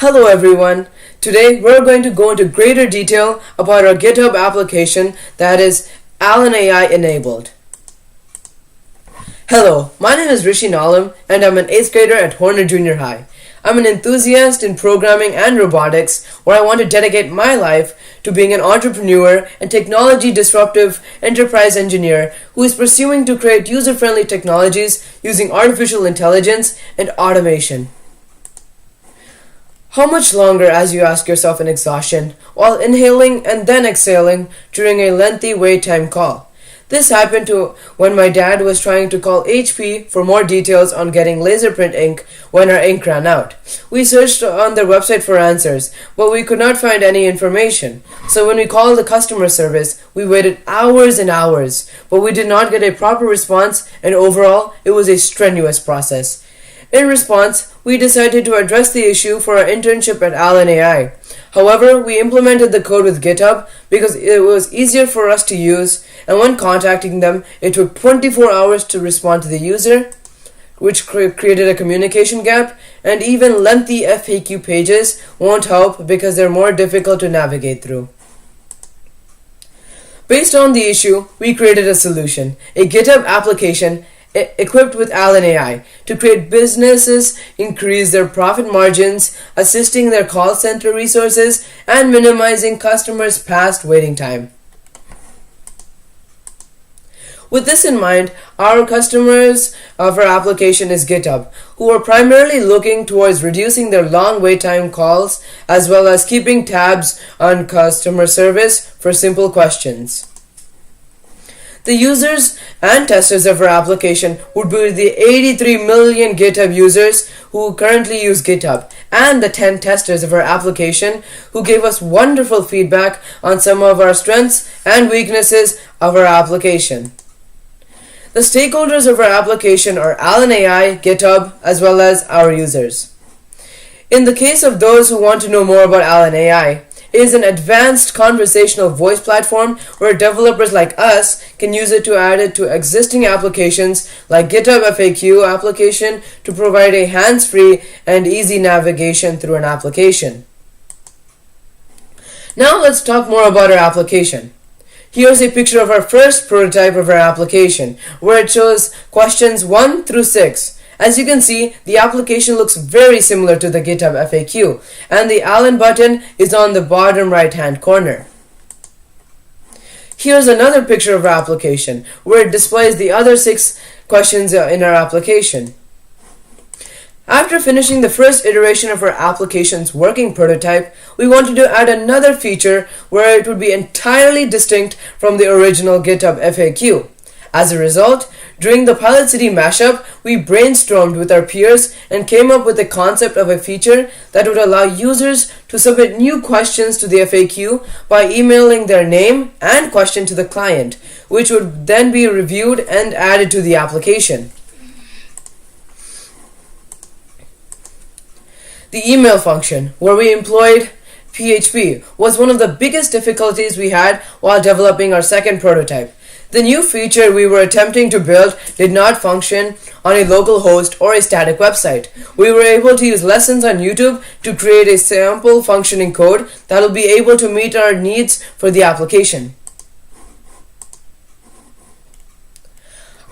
Hello everyone. Today we're going to go into greater detail about our GitHub application that is Alan AI enabled. Hello, my name is Rishi Nalam and I'm an 8th grader at Horner Junior High. I'm an enthusiast in programming and robotics where I want to dedicate my life to being an entrepreneur and technology disruptive enterprise engineer who is pursuing to create user-friendly technologies using artificial intelligence and automation. How much longer, as you ask yourself in exhaustion, while inhaling and then exhaling during a lengthy wait time call? This happened to when my dad was trying to call HP for more details on getting laser print ink when our ink ran out. We searched on their website for answers, but we could not find any information. So when we called the customer service, we waited hours and hours, but we did not get a proper response, and overall, it was a strenuous process. In response, we decided to address the issue for our internship at Alan AI. However, we implemented the code with GitHub because it was easier for us to use, and when contacting them, it took 24 hours to respond to the user, which created a communication gap, and even lengthy FAQ pages won't help because they're more difficult to navigate through. Based on the issue, we created a solution, a GitHub application equipped with Alan AI to create businesses increase their profit margins, assisting their call center resources, and minimizing customers' past waiting time. With this in mind, our customers of our application is GitHub, who are primarily looking towards reducing their long wait time calls as well as keeping tabs on customer service for simple questions. The users and testers of our application would be the 83 million GitHub users who currently use GitHub and the 10 testers of our application who gave us wonderful feedback on some of our strengths and weaknesses of our application. The stakeholders of our application are Alan AI, GitHub, as well as our users. In the case of those who want to know more about Alan AI, it is an advanced conversational voice platform where developers like us can use it to add it to existing applications like GitHub FAQ application to provide a hands-free and easy navigation through an application. Now let's talk more about our application. Here's a picture of our first prototype of our application where it shows questions 1 through 6. As you can see, the application looks very similar to the GitHub FAQ, and the Alan button is on the bottom right-hand corner. Here's another picture of our application, where it displays the other 6 questions in our application. After finishing the first iteration of our application's working prototype, we wanted to add another feature where it would be entirely distinct from the original GitHub FAQ. As a result, during the Pilot City mashup, we brainstormed with our peers and came up with the concept of a feature that would allow users to submit new questions to the FAQ by emailing their name and question to the client, which would then be reviewed and added to the application. The email function, where we employed PHP, was one of the biggest difficulties we had while developing our second prototype. The new feature we were attempting to build did not function on a local host or a static website. We were able to use lessons on YouTube to create a sample functioning code that will be able to meet our needs for the application.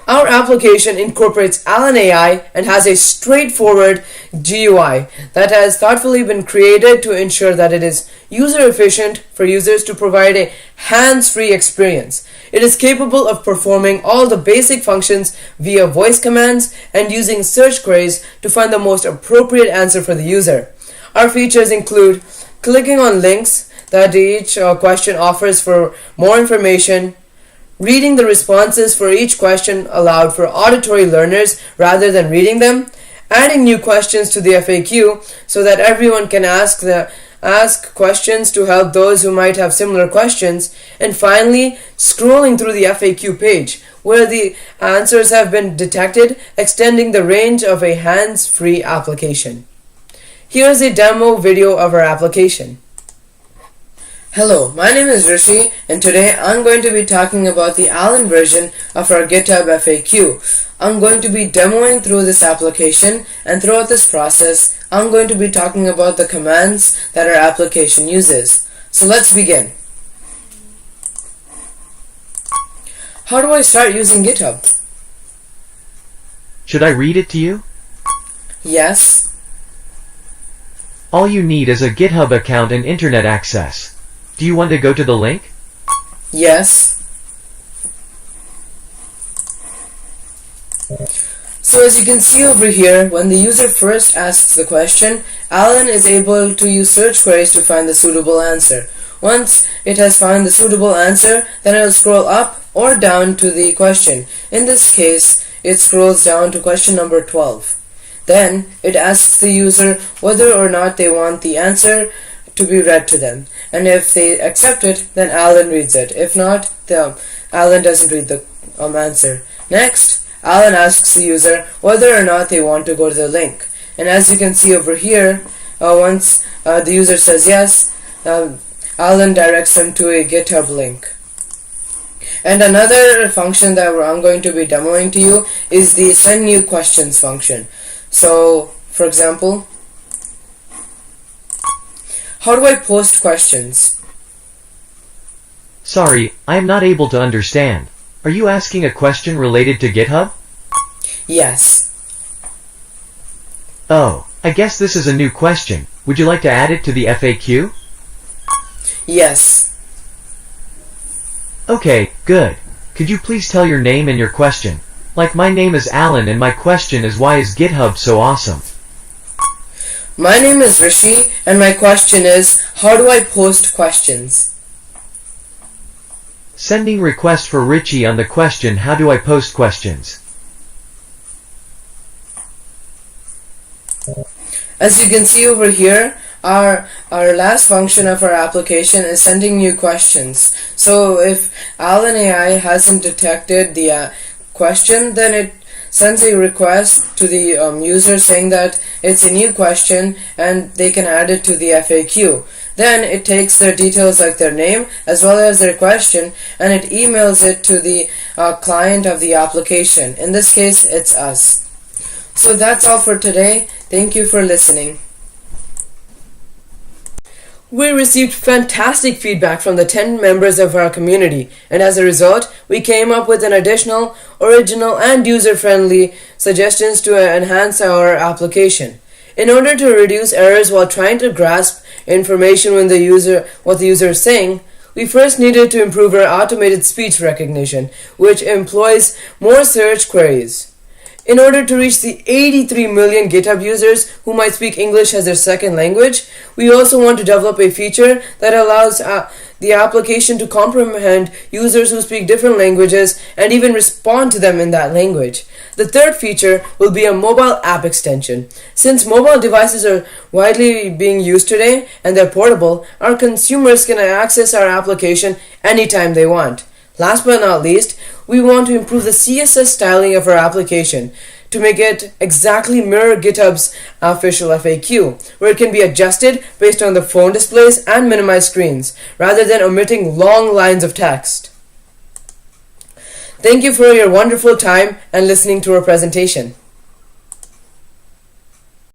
Our application incorporates Alan AI and has a straightforward GUI that has thoughtfully been created to ensure that it is user efficient for users to provide a hands-free experience. It is capable of performing all the basic functions via voice commands and using search queries to find the most appropriate answer for the user. Our features include clicking on links that each question offers for more information, reading the responses for each question aloud for auditory learners rather than reading them, adding new questions to the FAQ so that everyone can ask questions to help those who might have similar questions, and finally, scrolling through the FAQ page where the answers have been detected, extending the range of a hands-free application. Here's a demo video of our application. Hello, my name is Rishi, and today I'm going to be talking about the Alan version of our GitHub FAQ. I'm going to be demoing through this application, and throughout this process, I'm going to be talking about the commands that our application uses. So let's begin. How do I start using GitHub? Should I read it to you? Yes. All you need is a GitHub account and internet access. Do you want to go to the link? Yes. So as you can see over here, when the user first asks the question, Alan is able to use search queries to find the suitable answer. Once it has found the suitable answer, then it will scroll up or down to the question. In this case, it scrolls down to question number 12. Then it asks the user whether or not they want the answer to be read to them. And if they accept it, then Alan reads it. If not, Alan doesn't read the answer. Next, Alan asks the user whether or not they want to go to the link. And as you can see over here, once the user says yes, Alan directs them to a GitHub link. And another function that I'm going to be demoing to you is the send new questions function. So, for example, how do I post questions? Sorry, I am not able to understand. Are you asking a question related to GitHub? Yes. Oh, I guess this is a new question. Would you like to add it to the FAQ? Yes. Okay, good. Could you please tell your name and your question? Like, my name is Alan and my question is, why is GitHub so awesome? My name is Rishi and my question is, how do I post questions? Sending request for Richie on the question, how do I post questions? As you can see over here, our last function of our application is sending new questions. So if Alan AI hasn't detected the question, then it sends a request to the user saying that it's a new question and they can add it to the FAQ. Then it takes their details like their name as well as their question and it emails it to the client of the application. In this case, it's us. So that's all for today. Thank you for listening. We received fantastic feedback from the 10 members of our community, and as a result, we came up with an additional, original, and user-friendly suggestions to enhance our application. In order to reduce errors while trying to grasp information when what the user is saying, we first needed to improve our automated speech recognition, which employs more search queries. In order to reach the 83 million GitHub users who might speak English as their second language, we also want to develop a feature that allows the application to comprehend users who speak different languages and even respond to them in that language. The third feature will be a mobile app extension. Since mobile devices are widely being used today and they're portable, our consumers can access our application anytime they want. Last but not least, we want to improve the CSS styling of our application to make it exactly mirror GitHub's official FAQ, where it can be adjusted based on the phone displays and minimized screens, rather than omitting long lines of text. Thank you for your wonderful time and listening to our presentation.